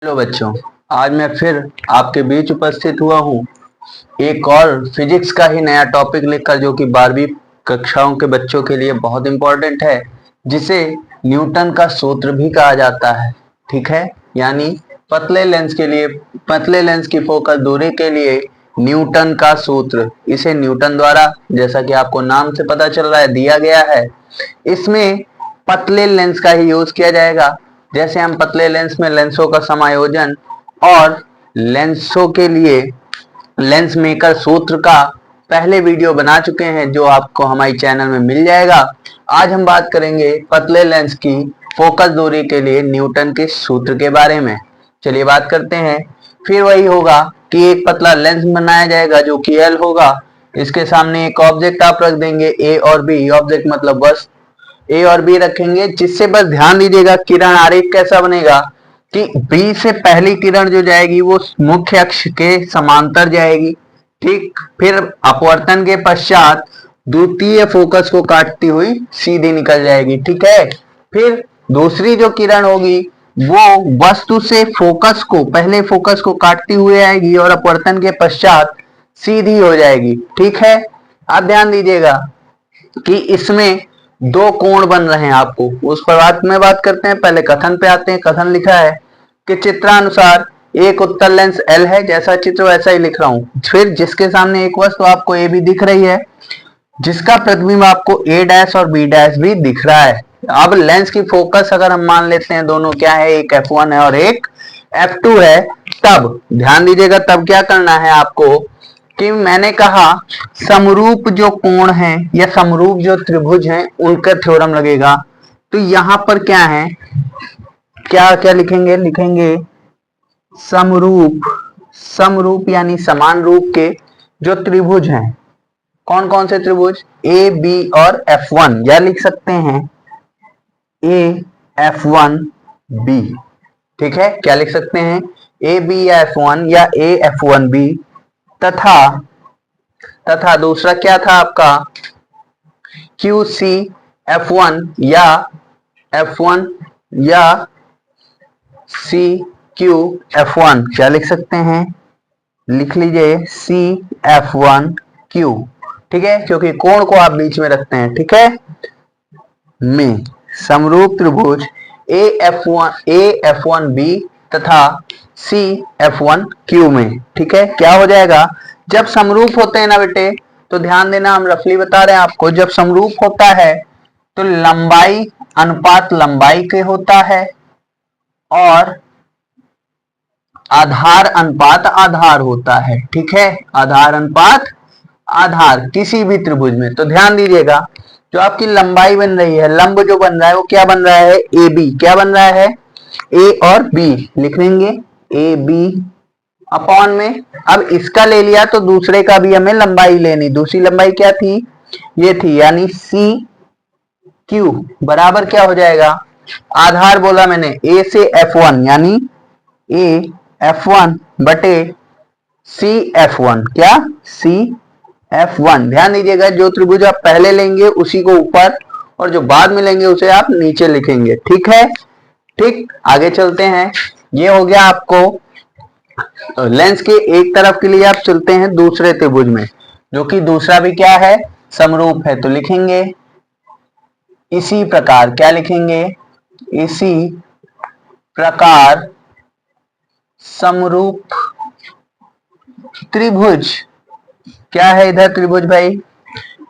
Hello बच्चों, आज मैं फिर आपके बीच उपस्थित हुआ हूँ एक और फिजिक्स का ही नया टॉपिक लेकर, जो कि 12वीं कक्षाओं के बच्चों के लिए बहुत इंपॉर्टेंट है, जिसे न्यूटन का सूत्र भी कहा जाता है। ठीक है, यानी पतले लेंस की फोकस दूरी के लिए न्यूटन का सूत्र, इसे न्यूटन द्वारा, जैसा कि आपको नाम से पता चल रहा है, दिया गया है। इसमें पतले लेंस का ही यूज किया जाएगा। जैसे हम पतले लेंस में लेंसों का समायोजन और लेंसों के लिए लेंस मेकर सूत्र का पहले वीडियो बना चुके हैं, जो आपको हमारे चैनल में मिल जाएगा। आज हम बात करेंगे पतले लेंस की फोकस दूरी के लिए न्यूटन के सूत्र के बारे में। चलिए बात करते हैं। फिर वही होगा कि एक पतला लेंस बनाया जाएगा जो कि एल होगा। इसके सामने एक ऑब्जेक्ट आप रख देंगे, ए और बी। ऑब्जेक्ट मतलब बस ए और बी रखेंगे, जिससे बस ध्यान दीजिएगा किरण आरेख कैसा बनेगा कि बी से पहली किरण जो जाएगी वो मुख्य अक्ष के समांतर जाएगी। ठीक, फिर अपवर्तन के पश्चात द्वितीय फोकस को काटती हुई सीधी निकल जाएगी। ठीक है, फिर दूसरी जो किरण होगी वो वस्तु से पहले फोकस को काटती हुई आएगी और अपवर्तन के पश्चात सीधी हो जाएगी। ठीक है, आप ध्यान दीजिएगा कि इसमें दो कोण बन रहे हैं। आपको उस पर बात करते हैं। पहले कथन पे आते हैं। कथन लिखा है कि चित्रानुसार एक उत्तल लेंस एल है, जैसा चित्र वैसा ही लिख रहा हूं। फिर जिसके सामने एक वस्तु आपको ए भी दिख रही है, जिसका प्रतिबिंब आपको ए डैश और बी डैश भी दिख रहा है। अब लेंस की फोकस अगर हम मान लेते हैं, दोनों क्या है, एक f1 है और एक f2 है, तब ध्यान दीजिएगा, तब क्या करना है आपको कि मैंने कहा समरूप जो कोण है या समरूप जो त्रिभुज हैं उनका थ्योरम लगेगा। तो यहां पर क्या है, क्या क्या लिखेंगे समरूप। समरूप यानी समान रूप के जो त्रिभुज हैं। कौन कौन से त्रिभुज, ए बी और F1, या लिख सकते हैं ए F1 बी। ठीक है, क्या लिख सकते हैं, ए बी या F1 या ए F1 बी। तथा तथा दूसरा क्या था आपका, क्यू सी F1 या F1 या सी क्यू F1। क्या लिख सकते हैं, लिख लीजिए सी F1 क्यू। ठीक है, क्योंकि कोण को आप बीच में रखते हैं। ठीक है, में समरूप त्रिभुज ए एफ वन बी तथा सी F1 क्यू में। ठीक है, क्या हो जाएगा, जब समरूप होते हैं ना बेटे, तो ध्यान देना, हम रफली बता रहे हैं आपको, जब समरूप होता है तो लंबाई अनुपात लंबाई के होता है और आधार अनुपात आधार होता है। ठीक है, आधार अनुपात आधार किसी भी त्रिभुज में। तो ध्यान दीजिएगा, जो आपकी लंबाई बन रही है, लंब जो बन रहा है वो क्या बन रहा है, ए बी। क्या बन रहा है, ए और बी लिख लेंगे, ए बी अपॉन में। अब इसका ले लिया तो दूसरे का भी हमें लंबाई लेनी। दूसरी लंबाई क्या थी, ये थी, यानी सी क्यू बराबर क्या हो जाएगा, आधार बोला मैंने ए से F1, यानी ए F1 बटे सी F1। क्या, सी F1। ध्यान दीजिएगा, जो त्रिभुज आप पहले लेंगे उसी को ऊपर और जो बाद में लेंगे उसे आप नीचे लिखेंगे। ठीक है, ठीक, आगे चलते हैं। ये हो गया आपको लेंस के एक तरफ के लिए। आप चलते हैं दूसरे त्रिभुज में, जो कि दूसरा भी क्या है, समरूप है। तो लिखेंगे इसी प्रकार, क्या लिखेंगे, इसी प्रकार समरूप त्रिभुज। क्या है इधर त्रिभुज भाई,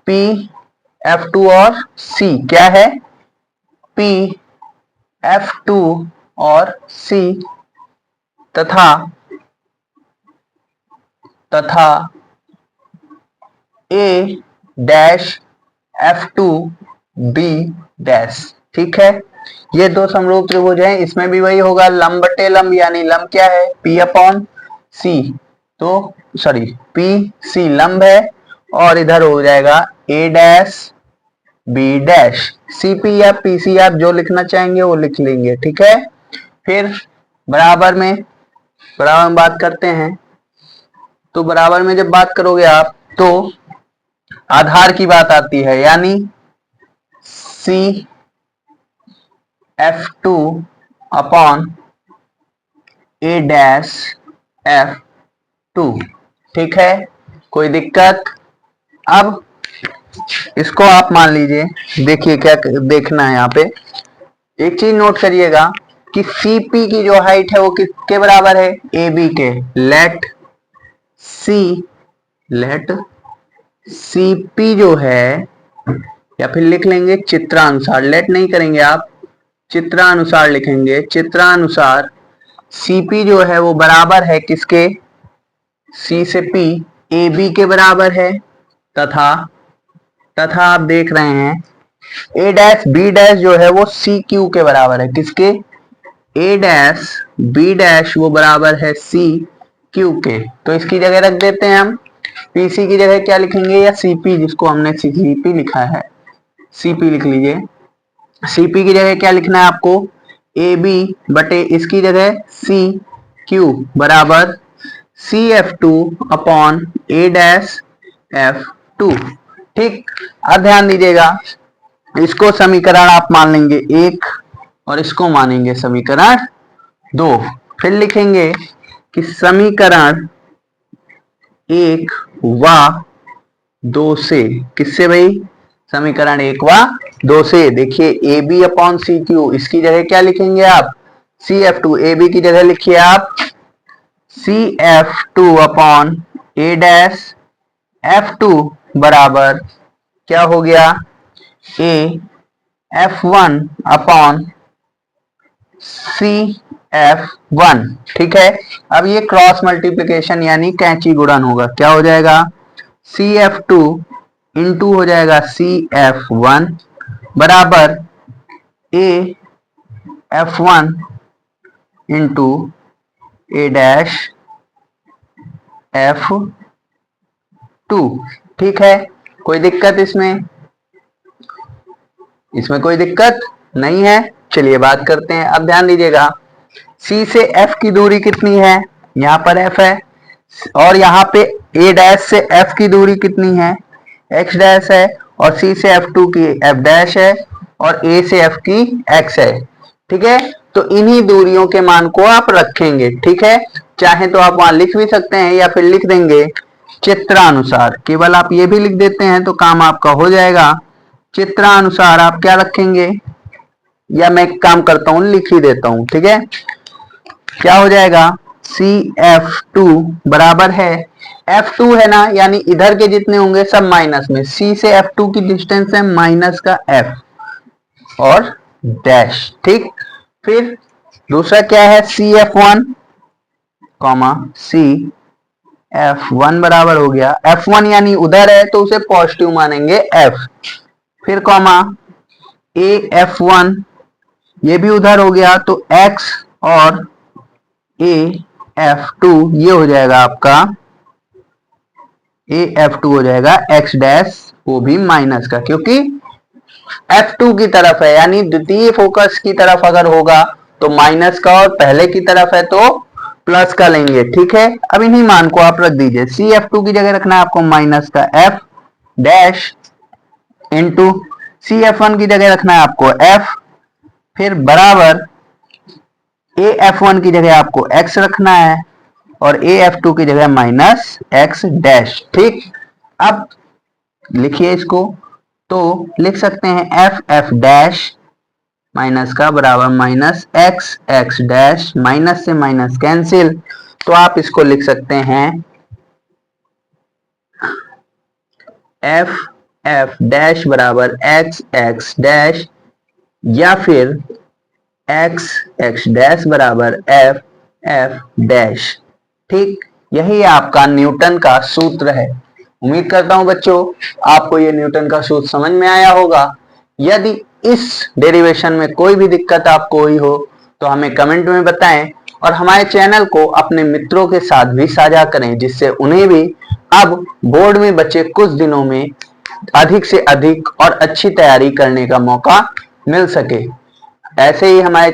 पी F2 और C। क्या है, पी F2 और C तथा तथा A dash F2 B dash. ठीक है, ये दो समरूप त्रिभुज हैं। इसमें भी वही होगा, लंब बटे लंब, यानी लंब क्या है, P अपॉन C। तो सॉरी, पी सी लंब है और इधर हो जाएगा A dash B dash. CP या PC आप जो लिखना चाहेंगे वो लिख लेंगे। ठीक है, फिर बराबर में बात करते हैं। तो बराबर में जब बात करोगे आप तो आधार की बात आती है, यानी CF2 upon A dash F to. ठीक है, कोई दिक्कत? अब इसको आप मान लीजिए, देखिए क्या देखना है यहाँ पे, एक चीज नोट करिएगा कि सीपी की जो हाइट है वो किसके बराबर है, ए बी के। लेट सीपी जो है, या फिर लिख लेंगे चित्रानुसार, लेट नहीं करेंगे आप, चित्रानुसार लिखेंगे। चित्रानुसार सीपी जो है वो बराबर है किसके, सी से पी ए बी के बराबर है, तथा आप देख रहे हैं ए डैश बी डैश जो है वो सी क्यू के बराबर है। किसके, ए डैश बी डैश वो बराबर है सी क्यू के। तो इसकी जगह रख देते हैं हम, पीसी की जगह क्या लिखेंगे, या सीपी, जिसको हमने सीपी लिखा है, सीपी लिख लीजिए। सीपी की जगह क्या लिखना है आपको, ए बी बटे इसकी जगह सी क्यू बराबर सी F two upon A dash F to. ठीक, अब ध्यान दीजिएगा, इसको समीकरण आप मान लेंगे एक और इसको मानेंगे समीकरण दो। फिर लिखेंगे कि समीकरण एक व दो से, किससे भाई, समीकरण एक व दो से। देखिए A B upon C Q, इसकी जगह क्या लिखेंगे आप, C F two. A B की जगह लिखिए आप C F two upon A dash F two बराबर क्या हो गया, A F one upon C F one. ठीक है, अब ये क्रॉस मल्टीप्लीकेशन यानी कैंची गुणन होगा, क्या हो जाएगा, सी एफ टू इंटू हो जाएगा सी एफ वन बराबर ए F one into A dash F to. ठीक है, कोई दिक्कत इसमें कोई दिक्कत नहीं है। चलिए बात करते हैं, अब ध्यान दीजिएगा, C से F की दूरी कितनी है, यहाँ पर F है, और यहाँ पे A डैश से F की दूरी कितनी है, X डैश है, और C से F2 की F डैश है, और A से F की X है। ठीक है, तो इन्हीं दूरियों के मान को आप रखेंगे। ठीक है, चाहे तो आप वहां लिख भी सकते हैं या फिर लिख देंगे चित्रानुसार, केवल आप ये भी लिख देते हैं तो काम आपका हो जाएगा। चित्रानुसार आप क्या रखेंगे, या मैं एक काम करता हूं लिख ही देता हूं। ठीक है, क्या हो जाएगा, सी एफ टू बराबर है, F2 है ना, यानी इधर के जितने होंगे सब माइनस में, C से F2 की डिस्टेंस है माइनस का F और डैश। ठीक, फिर दूसरा क्या है, CF1 कॉमा CF1 बराबर हो गया, F1 यानी उधर है तो उसे पॉजिटिव मानेंगे F, फिर कॉमा AF1 ये भी उधर हो गया तो X और AF2 ये हो जाएगा आपका, AF2 हो जाएगा X डैश, वो भी माइनस का, क्योंकि F2 की तरफ है, यानी द्वितीय फोकस की तरफ अगर होगा तो माइनस का, और पहले की तरफ है तो प्लस का लेंगे। ठीक है, अब इन्हीं मान को आप रख दीजिए, CF2 की जगह रखना है आपको माइनस का F डैश इंटू CF1 की जगह रखना है आपको F, फिर बराबर AF1 की जगह आपको X रखना है और AF2 की जगह माइनस X डैश। ठीक, अब लिखिए इसको, तो लिख सकते हैं F डैश माइनस का बराबर माइनस X डैश, माइनस से माइनस कैंसिल, तो आप इसको लिख सकते हैं F डैश बराबर X डैश, या फिर X डैश बराबर F डैश। ठीक, यही आपका न्यूटन का सूत्र है। उम्मीद करता हूं बच्चों आपको ये न्यूटन का सूत्र समझ में आया होगा। यदि इस डेरिवेशन में कोई भी दिक्कत आपको हुई हो तो हमें कमेंट में बताएं, और हमारे चैनल को अपने मित्रों के साथ भी साझा करें, जिससे उन्हें भी अब बोर्ड में बचे कुछ दिनों में अधिक से अधिक और अच्छी तैयारी करने का मौका मिल सके। ऐसे ही हमारे